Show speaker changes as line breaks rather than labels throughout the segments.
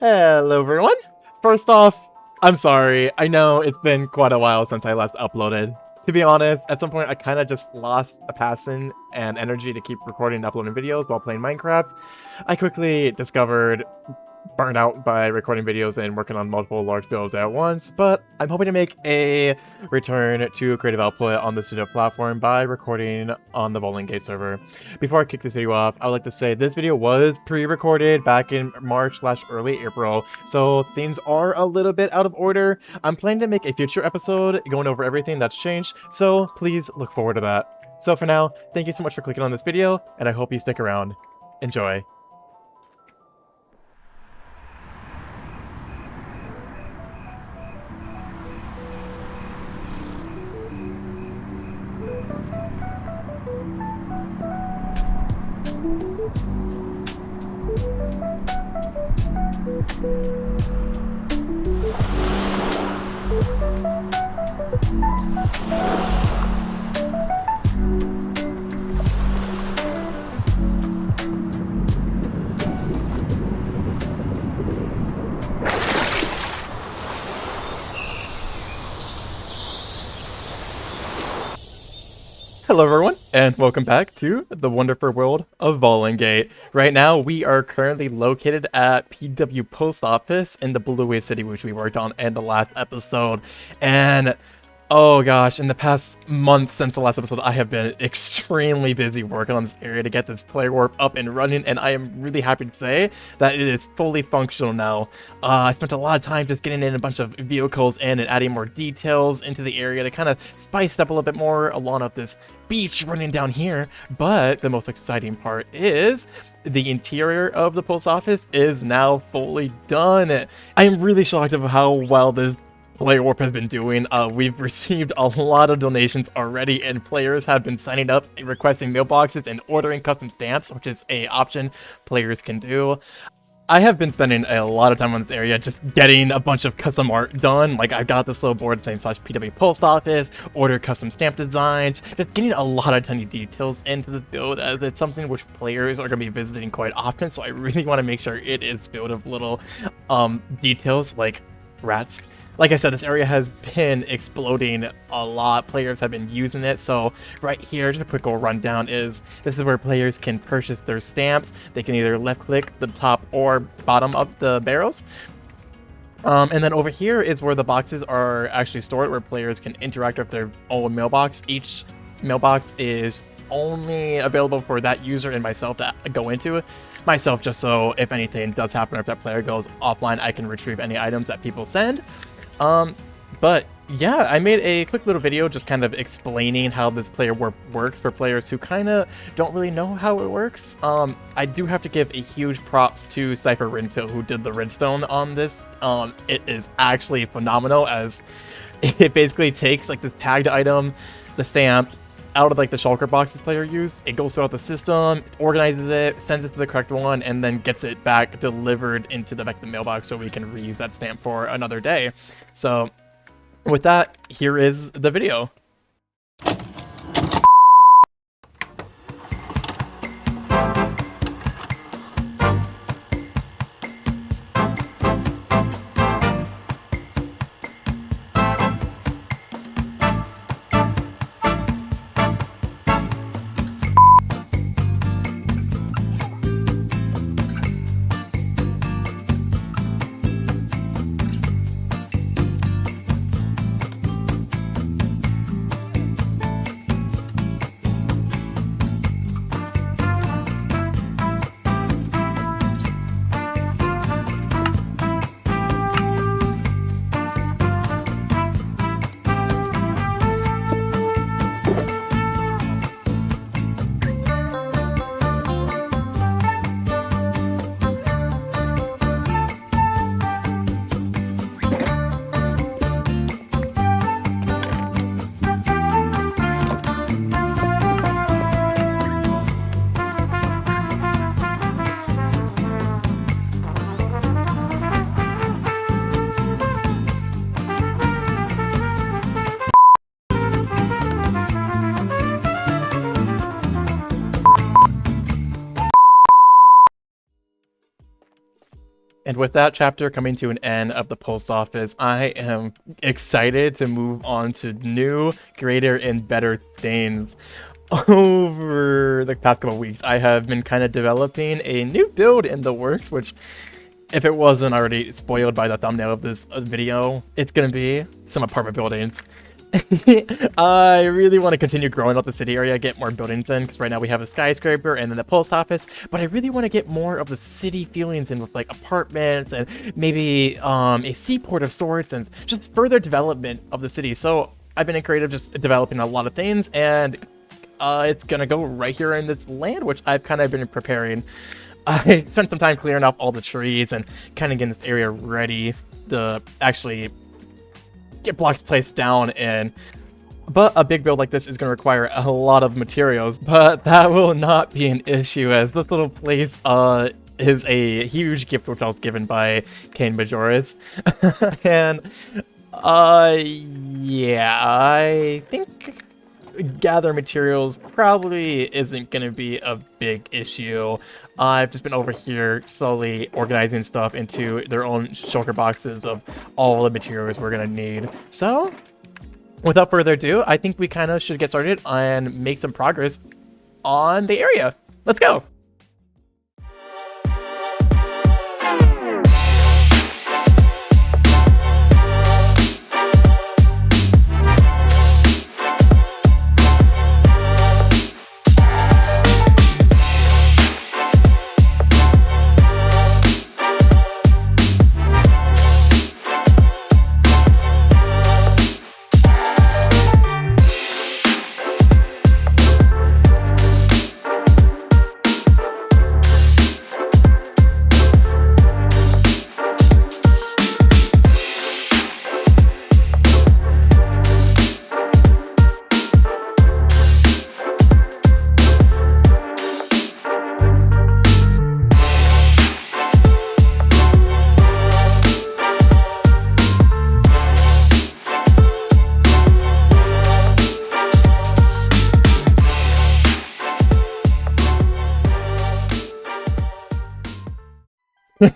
Hello everyone! First off, I'm sorry. I know it's been quite a while since I last uploaded. To be honest, at some point I kinda just lost a passion and energy to keep recording and uploading videos while playing Minecraft. I quickly discovered burned out by recording videos and working on multiple large builds at once, but I'm hoping to make a return to creative output on the studio platform by recording on the VULENGATE server. Before I kick this video off, I would like to say this video was pre-recorded back in March/early April, so things are a little bit out of order. I'm planning to make a future episode going over everything that's changed, so please look forward to that. So for now, thank you so much for clicking on this video, and I hope you stick around. Enjoy. Hello everyone, and welcome back to the wonderful world of VULENGATE. Right now, we are currently located at PW Post Office in the BlueWaves City, which we worked on in the last episode. And oh gosh, in the past month since the last episode, I have been extremely busy working on this area to get this player warp up and running, and I am really happy to say that it is fully functional now. I spent a lot of time just getting in a bunch of vehicles in and adding more details into the area to kind of spice it up a little bit more along of this beach running down here. But the most exciting part is the interior of the post office is now fully done. I am really shocked of how well this player warp has been doing. We've received a lot of donations already, and players have been signing up, requesting mailboxes, and ordering custom stamps, which is a option players can do. I have been spending a lot of time on this area just getting a bunch of custom art done. Like, I've got this little board saying /PW Post Office, order custom stamp designs, just getting a lot of tiny details into this build, as it's something which players are going to be visiting quite often, so I really want to make sure it is filled with little details like rats. Like I said, this area has been exploding a lot. Players have been using it. So right here, just a quick old rundown this is where players can purchase their stamps. They can either left click the top or bottom of the barrels. And then over here is where the boxes are actually stored, where players can interact with their own mailbox. Each mailbox is only available for that user and myself to go into it. Myself, just so if anything does happen, or if that player goes offline, I can retrieve any items that people send. But yeah, I made a quick little video just kind of explaining how this player warp works for players who kind of don't really know how it works. I do have to give a huge props to Cypher Rinto, who did the redstone on this. It is actually phenomenal, as it basically takes like this tagged item, the stamp, out of like the shulker box this player used. It goes throughout the system, organizes it, sends it to the correct one, and then gets it back delivered into the mailbox so we can reuse that stamp for another day. So with that, here is the video. And with that chapter coming to an end of the post office, I am excited to move on to new, greater, and better things. Over the past couple of weeks, I have been kind of developing a new build in the works, which, if it wasn't already spoiled by the thumbnail of this video, it's gonna be some apartment buildings. I really want to continue growing up the city area, get more buildings in, because right now we have a skyscraper and then the post office, but I really want to get more of the city feelings in with like apartments and maybe a seaport of sorts and just further development of the city. So I've been in creative just developing a lot of things, and it's gonna go right here in this land, which I've kind of been preparing. I spent some time clearing up all the trees and kind of getting this area ready to actually get blocks placed down in. But a big build like this is going to require a lot of materials, but that will not be an issue, as this little place is a huge gift which I was given by Kaine Majoris. And yeah, I think gather materials probably isn't going to be a big issue. I've just been over here slowly organizing stuff into their own shulker boxes of all the materials we're going to need. So without further ado, I think we kind of should get started and make some progress on the area. Let's go.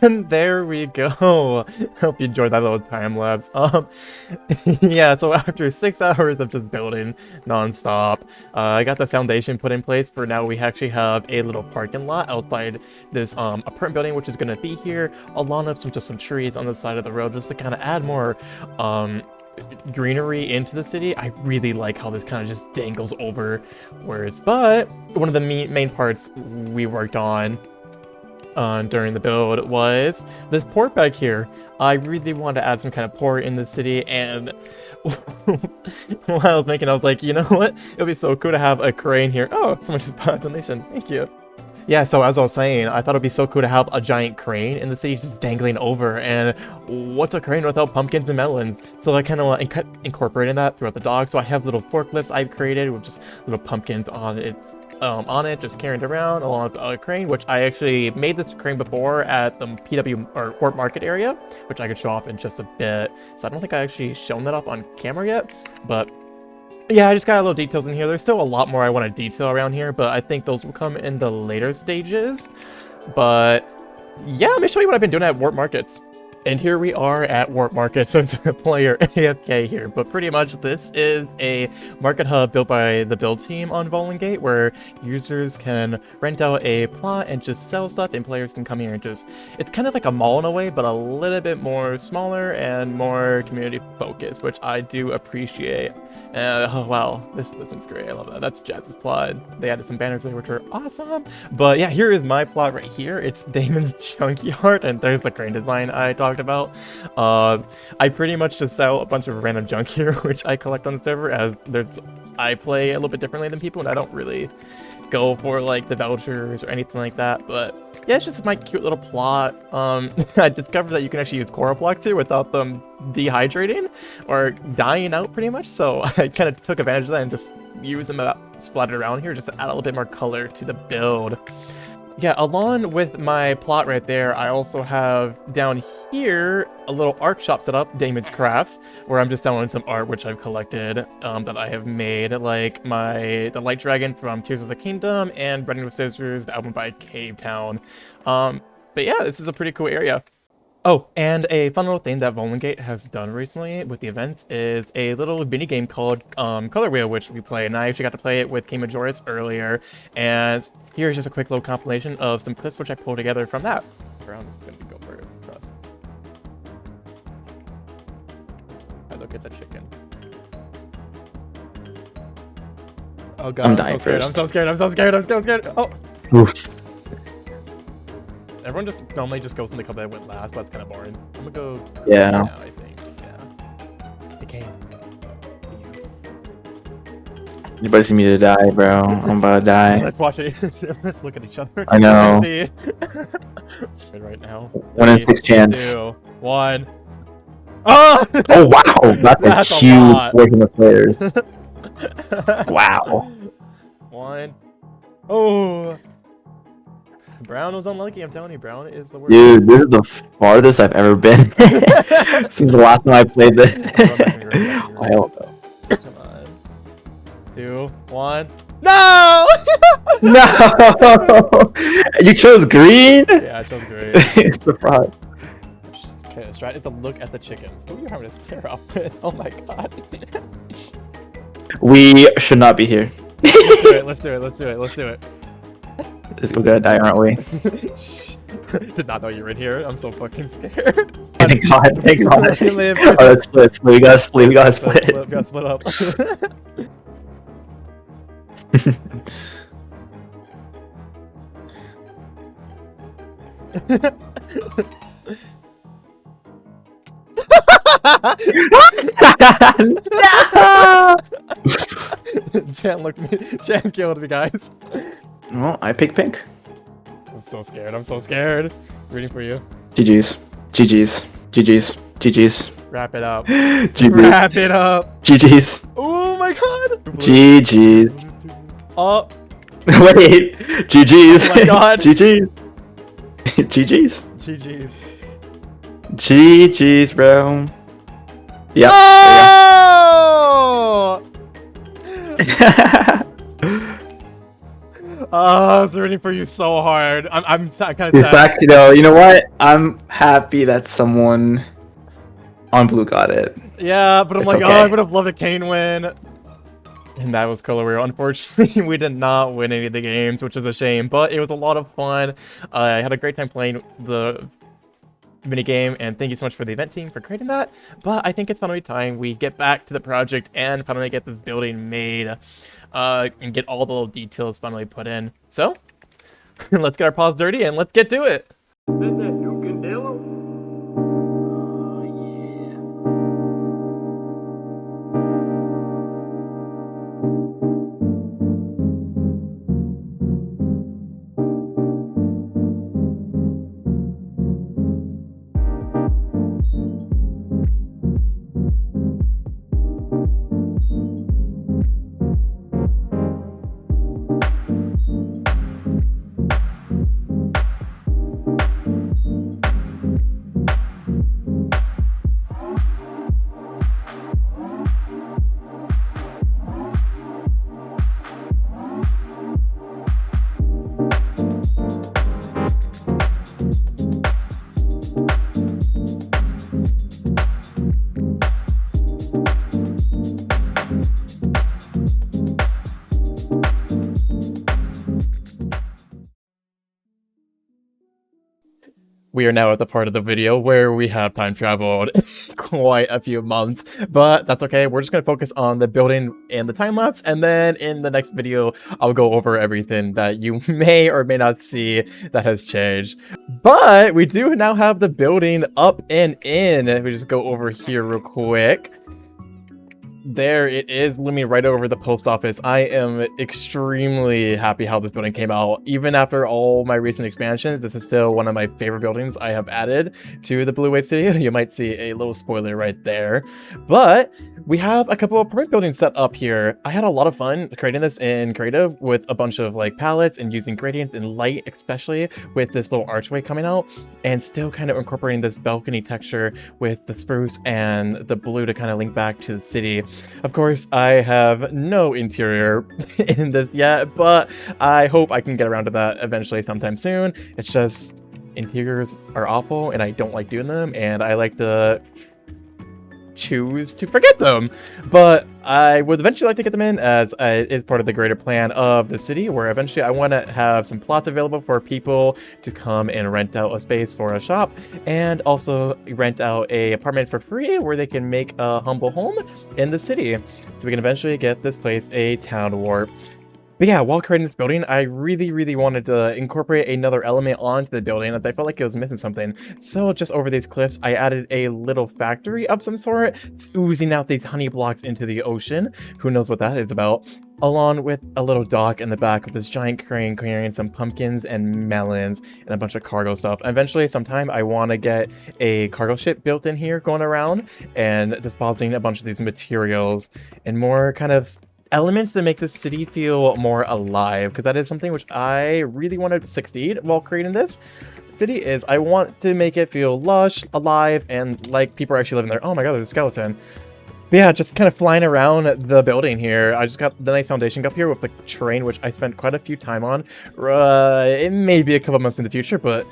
And there we go. Hope you enjoyed that little time lapse. Yeah, so after 6 hours of just building non-stop, I got the foundation put in place. For now, we actually have a little parking lot outside this apartment building, which is going to be here, along with some trees on the side of the road, just to kind of add more greenery into the city. I really like how this kind of just dangles over words. But one of the main parts we worked on during the build was this port back here. I really wanted to add some kind of port in the city, and while I was making it, I was like, you know what? It would be so cool to have a crane here. Oh, someone just bought a donation. Thank you. Yeah, so as I was saying, I thought it'd be so cool to have a giant crane in the city just dangling over, and what's a crane without pumpkins and melons? So I kind of incorporated that throughout the dock. So I have little forklifts I've created with just little pumpkins on it, just carried around along with a crane, which I actually made this crane before at the PW or Port Market area, which I could show off in just a bit. So I don't think I actually shown that up on camera yet, but yeah, I just got a little details in here. There's still a lot more I want to detail around here, but I think those will come in the later stages. But yeah, let me show you what I've been doing at Warp Markets. And here we are at Warp Market, so it's a player AFK here, but pretty much this is a market hub built by the build team on VULENGATE, where users can rent out a plot and just sell stuff, and players can come here and just, it's kind of like a mall in a way, but a little bit more smaller and more community focused, which I do appreciate. Oh wow, this one's great. I love that. That's Jazz's plot. They added some banners there, which are awesome. But yeah, here is my plot right here. It's Damon's junkyard, and there's the crane design I talked about. I pretty much just sell a bunch of random junk here, which I collect on the server, as I play a little bit differently than people, and I don't really go for like the vouchers or anything like that. But yeah, it's just my cute little plot. I discovered that you can actually use coral blocks here without them dehydrating or dying out pretty much. So I kind of took advantage of that and just used them splattered around here just to add a little bit more color to the build. Yeah, along with my plot right there, I also have down here a little art shop set up, Damon's Crafts, where I'm just selling some art which I've collected that I have made, like the Light Dragon from Tears of the Kingdom and Running with Scissors, the album by Cave Town. But yeah, this is a pretty cool area. Oh, and a fun little thing that VULENGATE has done recently with the events is a little mini game called Colorwheel, which we play, and I actually got to play it with Kaine earlier, and here's just a quick little compilation of some clips which I pulled together from that. Brown is going to go first, trust. I look at the chicken. Oh god,
I'm dying
scared.
first.
I'm so scared, I'm so scared, I'm so scared. Oh!
Oof.
Everyone just normally just goes in the cup that went last, but it's kind of boring. I'm gonna go.
Yeah.
Now, I think. Yeah. Hey, Kaine.
Anybody see me to die, bro? I'm about to die.
Let's watch it. Let's look at each other.
I know.
Let's see. Right now.
1 in 6 chance.
2, 1. Oh!
Oh wow, that's a huge portion of players. Wow.
1. Oh. Brown was unlucky. I'm telling you, Brown is the worst.
Dude, this is the farthest I've ever been since the last time I played this. I don't know.
Come on. 2, 1. No!
No! You chose green?
Yeah, I chose green.
It's the fraud.
Okay, the strat is to look at the chickens. Who are you having to stare up with? Oh my god.
We should not be here.
Let's do it, let's do it, let's do it, let's do it.
We're gonna die, aren't we?
Did not know you were in here. I'm so fucking scared.
Thank God, thank God.
We live.
Oh, let's split. We gotta split. We gotta split.
We gotta split up.
No!
Chan looked me. Chan killed me, guys.
Well, I pick pink.
I'm so scared. I'm so scared. Rooting for you.
GG's. GG's. GG's. GG's.
Wrap it up.
GG's.
Wrap it up.
GG's.
Oh my god.
GG's.
Oh.
Wait. GG's.
Oh my god.
GG's. GG's.
GG's.
GG's, bro. Yep.
Oh! Oh, I was rooting for you so hard. I'm kind of
In
sad.
fact, you know what? I'm happy that someone on blue got it.
Yeah, but I'm
It's
like,
okay.
oh, I would have loved a Kaine win. And that was Colorwheel. Unfortunately, we did not win any of the games, which is a shame. But it was a lot of fun. I had a great time playing the minigame, and thank you so much for the event team for creating that. But I think it's finally time we get back to the project and finally get this building made and get all the little details finally put in. So let's get our paws dirty and let's get to it. We are now at the part of the video where we have time traveled quite a few months, but that's okay. We're just going to focus on the building and the time lapse, and then in the next video, I'll go over everything that you may or may not see that has changed. But we do now have the building up and in. We just go over here real quick. There it is, looming right over the post office. I am extremely happy how this building came out. Even after all my recent expansions, this is still one of my favorite buildings I have added to the BlueWaves City. You might see a little spoiler right there. But we have a couple of permanent buildings set up here. I had a lot of fun creating this in creative with a bunch of like palettes and using gradients and light, especially with this little archway coming out, and still kind of incorporating this balcony texture with the spruce and the blue to kind of link back to the city. Of course, I have no interior in this yet, but I hope I can get around to that eventually sometime soon. It's just interiors are awful and I don't like doing them, and I like to choose to forget them. But I would eventually like to get them in, as it is part of the greater plan of the city, where eventually I want to have some plots available for people to come and rent out a space for a shop, and also rent out a apartment for free where they can make a humble home in the city, so we can eventually get this place a town warp. But yeah, while creating this building, I really wanted to incorporate another element onto the building, as I felt like it was missing something. So just over these cliffs, I added a little factory of some sort, oozing out these honey blocks into the ocean. Who knows what that is about? Along with a little dock in the back with this giant crane carrying some pumpkins and melons and a bunch of cargo stuff. And eventually, sometime, I want to get a cargo ship built in here going around and dispositing a bunch of these materials and more kind of elements that make the city feel more alive, because that is something which I really want to succeed while creating this city. Is I want to make it feel lush, alive, and like people are actually living there. Oh my god, there's a skeleton. But yeah, just kind of flying around the building here. I just got the nice foundation up here with the terrain, which I spent quite a few time on. It may be a couple months in the future, but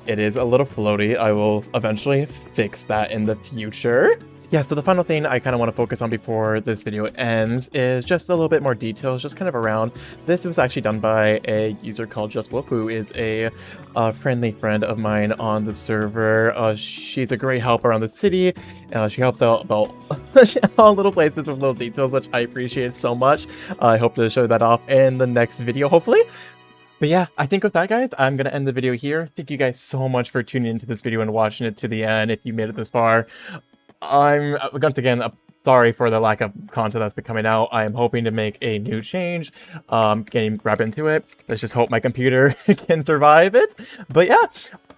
it is a little floaty. I will eventually fix that in the future. Yeah, so the final thing I kind of want to focus on before this video ends is just a little bit more details, just kind of around. This was actually done by a user called JustWolf, who is a friendly friend of mine on the server. She's a great help around the city. She helps out about all little places with little details, which I appreciate so much. I hope to show that off in the next video, hopefully. But yeah, I think with that, guys, I'm going to end the video here. Thank you guys so much for tuning into this video and watching it to the end if you made it this far. I'm, once again, sorry for the lack of content that's been coming out. I am hoping to make a new change, getting right into it. Let's just hope my computer can survive it. But yeah,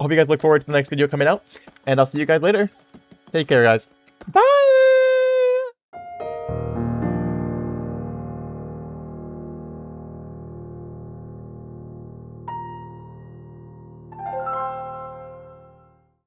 hope you guys look forward to the next video coming out, and I'll see you guys later. Take care, guys. Bye!